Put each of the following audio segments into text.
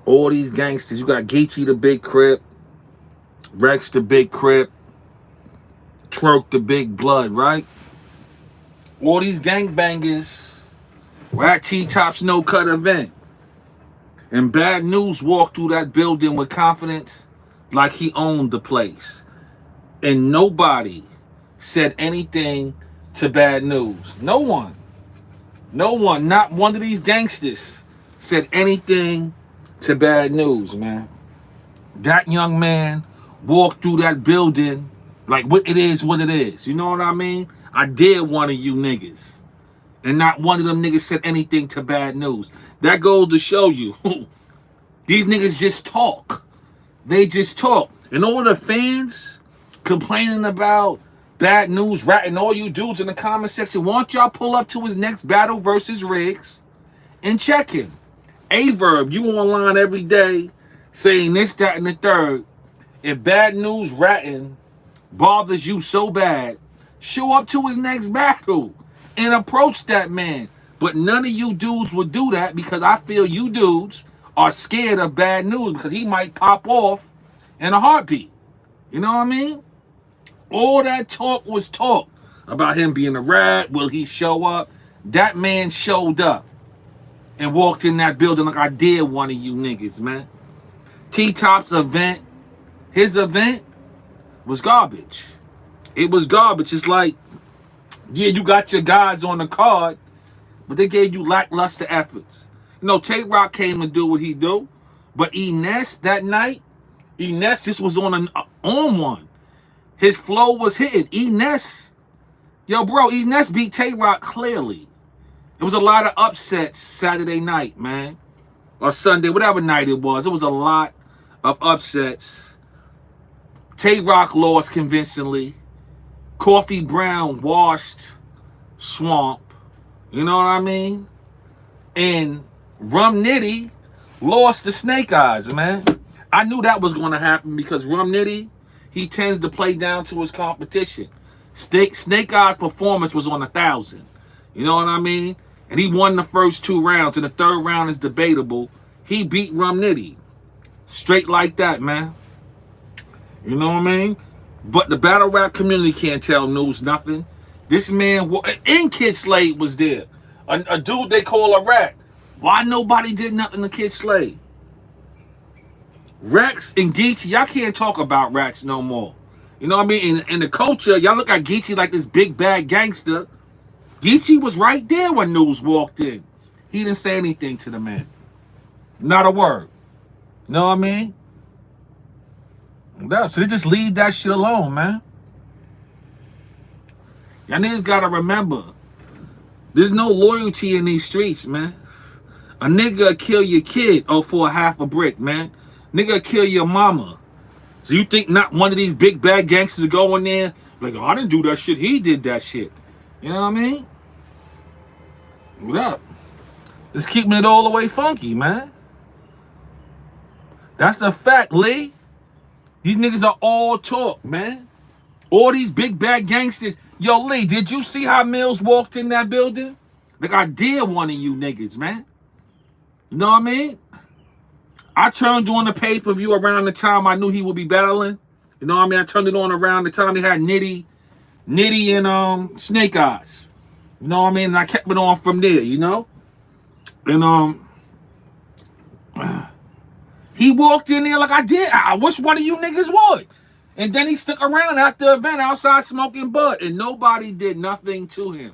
All these gangsters. You got Geechee the Big Crip, Rex the Big Crip, Twerk the Big Blood, right? All these gangbangers were at T-Top's no-cut event. And Bad News walked through that building with confidence like he owned the place. And nobody said anything to Bad News. No one. No one. Not one of these gangsters said anything to Bad News, man. That young man walked through that building like what it is, what it is. You know what I mean? I dare one of you niggas. And not one of them niggas said anything to Bad News. That goes to show you. These niggas just talk. They just talk. And all the fans complaining about Bad News, ratting all you dudes in the comment section, why don't y'all pull up to his next battle versus Riggs and check him? A-Verb, you online every day saying this, that, and the third. If Bad News ratting bothers you so bad, show up to his next battle and approach that man. But none of you dudes would do that because I feel you dudes are scared of Bad News because he might pop off in a heartbeat. You know what I mean? All that talk was talk about him being a rat. Will he show up? That man showed up and walked in that building like I dare one of you niggas, man. T-Top's event, his event was garbage. It was garbage. It's like, yeah, you got your guys on the card, but they gave you lackluster efforts. You know, Tay Rock came to do what he do, but Ness that night, Ness just was on one. His flow was hitting. Ness, yo, bro, Ness beat Tay Rock clearly. It was a lot of upsets Saturday night, man, or Sunday, whatever night it was. It was a lot of upsets. Tay Rock lost convincingly. Coffee Brown washed Swamp. You know what I mean? And Rum Nitty lost to Snake Eyes, man. I knew that was going to happen because Rum Nitty, he tends to play down to his competition. Snake Eyes' performance was on 1,000. You know what I mean? And he won the first 2 rounds, and the 3rd round is debatable. He beat Rum Nitty. Straight like that, man. You know what I mean? But the battle rap community can't tell Newz nothing. This man, and Kid Slade was there. A dude they call a rat. Why nobody did nothing to Kid Slade? Rex and Geechee, y'all can't talk about rats no more. You know what I mean? In the culture, y'all look at Geechee like this big bad gangster. Geechee was right there when Newz walked in. He didn't say anything to the man. Not a word. You know what I mean? So they just leave that shit alone, man. Y'all niggas gotta remember, there's no loyalty in these streets, man. A nigga kill your kid for a half a brick, man. Nigga kill your mama. So you think not one of these big bad gangsters go in there like, oh, I didn't do that shit, he did that shit. You know what I mean? What up? Just keeping it all the way funky, man. That's the fact, Lee. These niggas are all talk, man. All these big bad gangsters. Yo, Lee, did you see how Mills walked in that building? Like I dare one of you niggas, man. You know what I mean? I turned on the pay-per-view around the time I knew he would be battling. You know what I mean? I turned it on around the time they had Nitty and Snake Eyes. You know what I mean? And I kept it on from there, you know? And he walked in there like I did. I wish one of you niggas would. And then he stuck around after the event outside smoking bud. And nobody did nothing to him.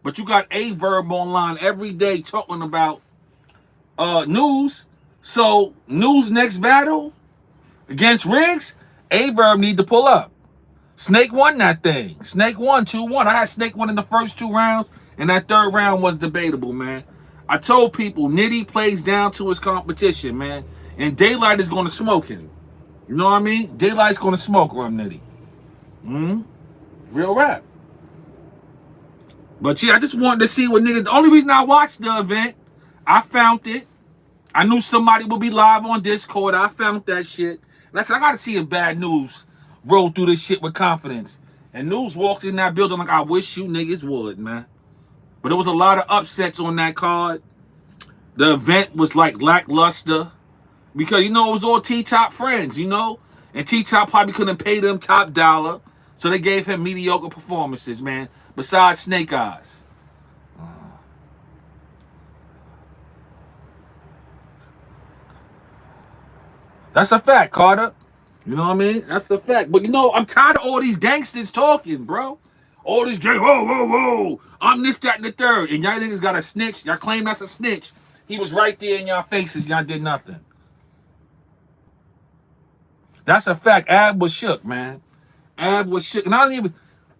But you got A-Verb online every day talking about Newz. So Newz next battle against Riggs, A-Verb need to pull up. Snake won that thing. Snake won 2-1. I had Snake win in the first 2 rounds. And that 3rd round was debatable, man. I told people, Nitty plays down to his competition, man. And Daylight is going to smoke him. You know what I mean? Daylight's going to smoke Rum Nitty. Real rap. But yeah, I just wanted to see what niggas... The only reason I watched the event, I found it. I knew somebody would be live on Discord. I found that shit. And I said, I got to see if Bad News roll through this shit with confidence. And Newz walked in that building like I wish you niggas would, man. But there was a lot of upsets on that card. The event was like lackluster. Because, it was all T-Top friends, And T-Top probably couldn't pay them top dollar. So they gave him mediocre performances, man. Besides Snake Eyes. That's a fact, Carter. You know what I mean? That's a fact. But, I'm tired of all these gangsters talking, bro. All this gang, whoa, whoa, whoa. I'm this, that, and the third. And y'all niggas got a snitch. Y'all claim that's a snitch. He was right there in y'all faces. Y'all did nothing. That's a fact. Ab was shook, man. Ab was shook. And I don't even...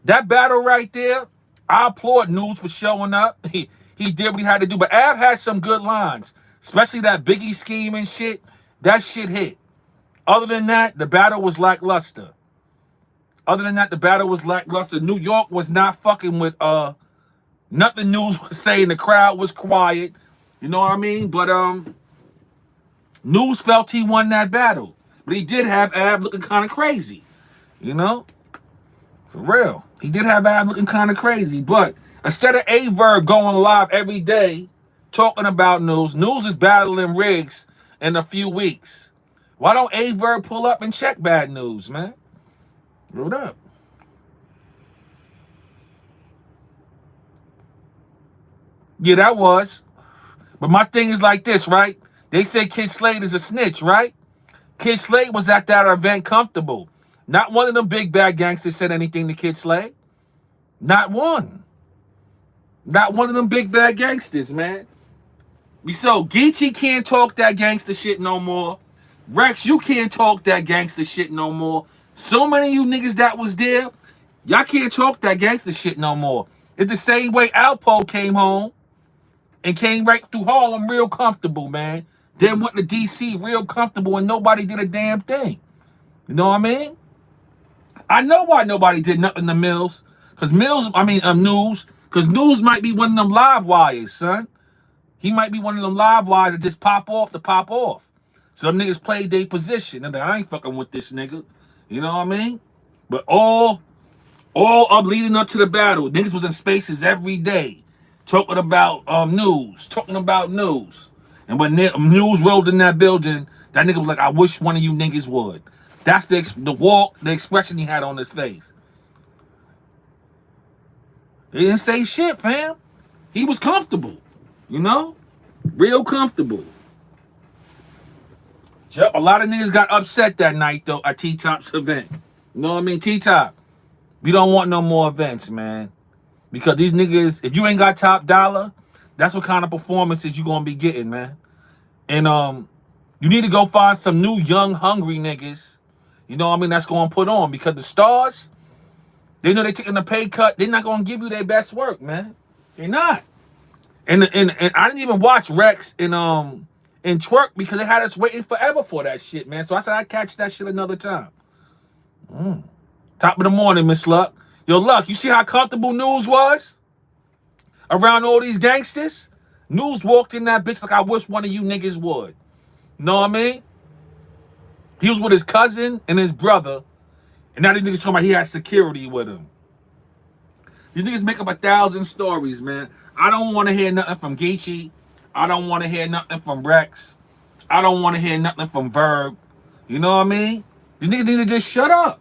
That battle right there, I applaud Newz for showing up. He did what he had to do. But Ab had some good lines. Especially that Biggie scheme and shit. That shit hit. Other than that, the battle was lackluster. New York was not fucking with nothing Newz was saying. The crowd was quiet. You know what I mean? But Newz felt he won that battle. But he did have Ab looking kind of crazy. For real. He did have Ab looking kind of crazy. But instead of Averb going live every day talking about Newz is battling Riggs in a few weeks. Why don't Averb pull up and check Bad News, man? Roll up. Yeah, that was. But my thing is like this, right? They say Kid Slade is a snitch, right? Kid Slade was at that event comfortable. Not one of them big bad gangsters said anything to Kid Slade. Not one. Not one of them big bad gangsters, man. So Geechee can't talk that gangster shit no more. Rex, you can't talk that gangster shit no more. So many of you niggas that was there, y'all can't talk that gangster shit no more. It's the same way Alpo came home and came right through Harlem real comfortable, man. Then went to DC real comfortable and nobody did a damn thing. You know what I mean? I know why nobody did nothing to Newz. Because Newz might be one of them live wires, son. He might be one of them live wires that just pop off to pop off. So them niggas played their position. And I ain't fucking with this nigga. You know what I mean? But all up leading up to the battle, niggas was in spaces every day. Talking about Newz. And when Newz rolled in that building, that nigga was like, I wish one of you niggas would. That's the expression he had on his face. He didn't say shit, fam. He was comfortable. Real comfortable. A lot of niggas got upset that night, though, at T-Top's event. You know what I mean? T-Top, we don't want no more events, man. Because these niggas, if you ain't got top dollar, that's what kind of performances you gonna be getting, man. And you need to go find some new, young, hungry niggas, that's gonna put on. Because the stars, they know they taking a pay cut. They're not gonna give you their best work, man. They're not. And I didn't even watch Rex and Twerk because they had us waiting forever for that shit, man. So I said I'd catch that shit another time. Top of the morning, Miss Luck. Yo, Luck, you see how comfortable Newz was around all these gangsters? Newz walked in that bitch like I wish one of you niggas would. Know what I mean? He was with his cousin and his brother, and now these niggas talking about he had security with him. These niggas make up 1,000 stories, man. I don't want to hear nothing from Geechee. I don't want to hear nothing from Rex. I don't want to hear nothing from Verb. You know what I mean? These niggas need to just shut up.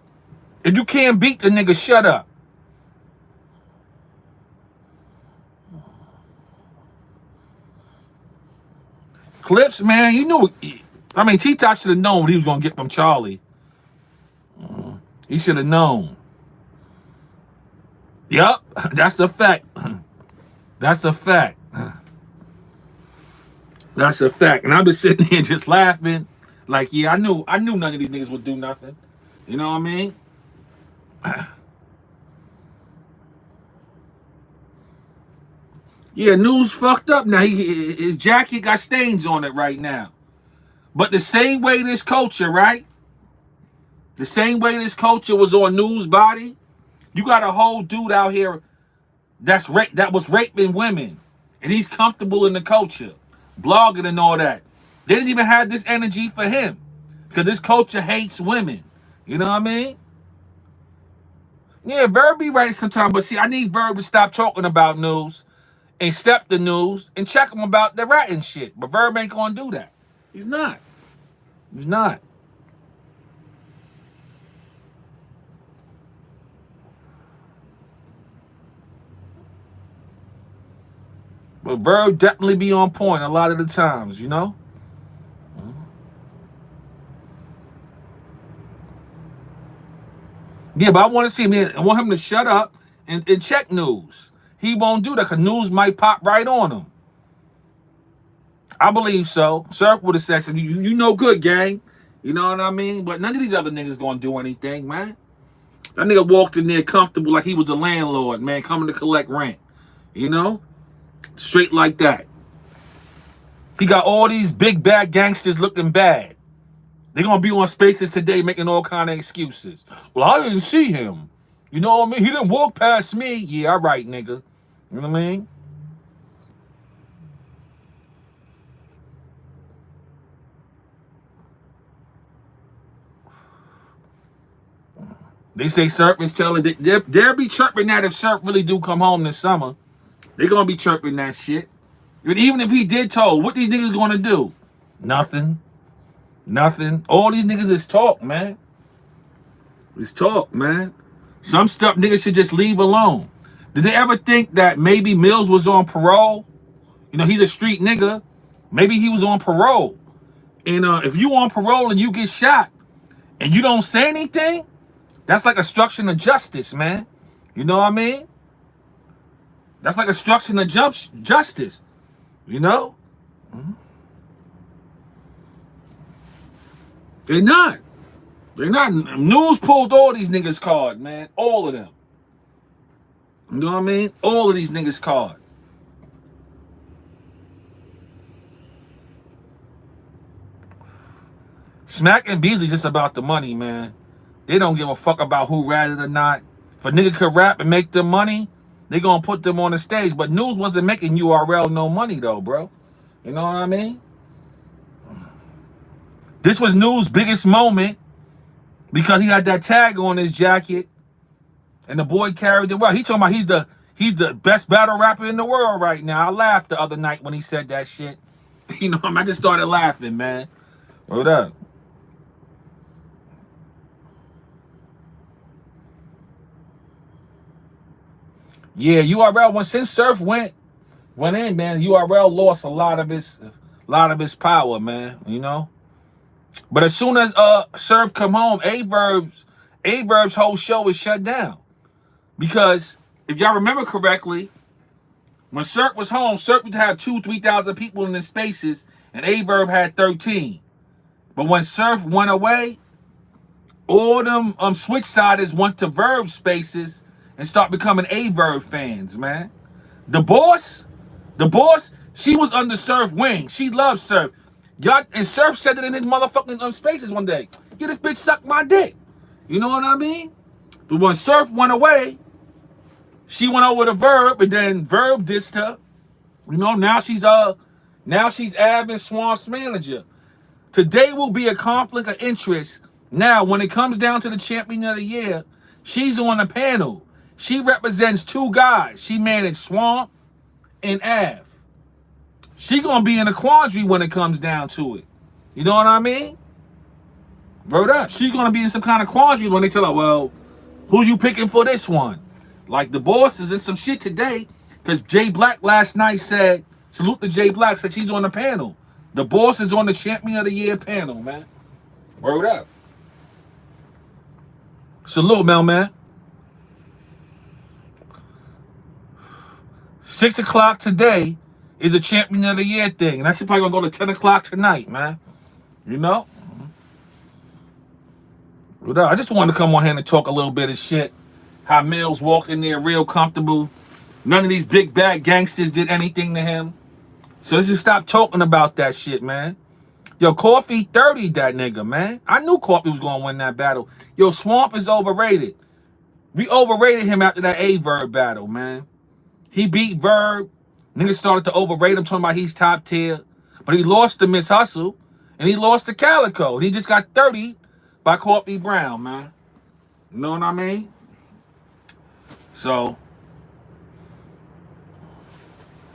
If you can't beat the nigga, shut up. Clips, man, you knew. T-Top should have known what he was going to get from Charlie. He should have known. Yup, that's a fact. That's a fact. That's a fact. And I've been sitting here just laughing. Like, yeah, I knew none of these niggas would do nothing. You know what I mean? Yeah, Newz fucked up now. His jacket got stains on it right now. But the same way this culture, right? The same way this culture was on Newz body, you got a whole dude out here that was raping women. And he's comfortable in the culture, blogging and all that. They didn't even have this energy for him. Because this culture hates women. You know what I mean? Yeah, Verb be right sometimes. But see, I need Verb to stop talking about Newz and step the Newz and check him about the rat and shit. But Verb ain't gonna do that. He's not. He's not. But Verb definitely be on point a lot of the times, you know? Yeah, but I want to see him. I want him to shut up and check Newz. He won't do that because Newz might pop right on him. I believe so. Surf would have said something. You know good, gang. You know what I mean? But none of these other niggas gonna do anything, man. That nigga walked in there comfortable like he was the landlord, man, coming to collect rent. You know? Straight like that. He got all these big bad gangsters looking bad. They're gonna be on Spaces today making all kind of excuses. Well, I didn't see him. You know what I mean? He didn't walk past me. Yeah, all right, nigga. You know what I mean? They say Surf is telling. They'll be chirping that if Surf really do come home this summer. They're gonna be chirping that shit. And even if he did told, what these niggas gonna do? Nothing. Nothing. All these niggas is talk, man. It's talk, man. Some stuff niggas should just leave alone. Did they ever think that maybe Mills was on parole? You know, he's a street nigga. Maybe he was on parole. And if you on parole and you get shot and you don't say anything, that's like obstruction of justice, man. You know what I mean? That's like obstruction of justice. You know? They're not. They're not. Newz pulled all these niggas card, man. All of them. You know what I mean? All of these niggas card. Smack and Beasley just about the money, man. They don't give a fuck about who ratted or not. If a nigga could rap and make them money, they gonna put them on the stage. But Newz wasn't making URL no money though, bro. You know what I mean? This was Newz' biggest moment because he had that tag on his jacket, and the boy carried it well. He talking about he's the best battle rapper in the world right now. I laughed the other night when he said that shit. You know, I just started laughing, man. Hold up. Yeah, URL since Surf went in, man. URL lost a lot of his power, man. You know. But as soon as Surf come home, Averb's whole show was shut down. Because if y'all remember correctly, when Surf was home, Surf would have 2,000-3,000 people in the Spaces, and Averb had 13. But when Surf went away, all them switch-siders went to Verb Spaces and start becoming Averb fans, man. The boss, she was under Surf wing. She loved Surf. Y'all, and Surf said it in his motherfucking Spaces one day. Yeah, this bitch sucked my dick. You know what I mean? But when Surf went away, she went over to Verb, and then Verb dissed her. You know, now she's Av and Swamp's manager. Today will be a conflict of interest. Now, when it comes down to the champion of the year, she's on the panel. She represents two guys. She managed Swamp and Av. She gonna be in a quandary when it comes down to it. You know what I mean? Word up. She gonna be in some kind of quandary when they tell her, well, who you picking for this one? Like the boss is in some shit today because Jay Black last night said, salute to Jay Black, said she's on the panel. The boss is on the champion of the year panel, man. Word up. Salute, man. 6 o'clock today is a champion of the year thing. And that shit probably gonna go to 10 o'clock tonight, man. You know? I just wanted to come on here and talk a little bit of shit. How Mills walked in there real comfortable. None of these big bad gangsters did anything to him. So let's just stop talking about that shit, man. Yo, Coffee 30'd that nigga, man. I knew Coffee was gonna win that battle. Yo, Swamp is overrated. We overrated him after that Verb battle, man. He beat Verb. Niggas started to overrate him, talking about he's top tier. But he lost to Miss Hustle, and he lost to Calico. He just got 30 by Coffee Brown, man. You know what I mean? So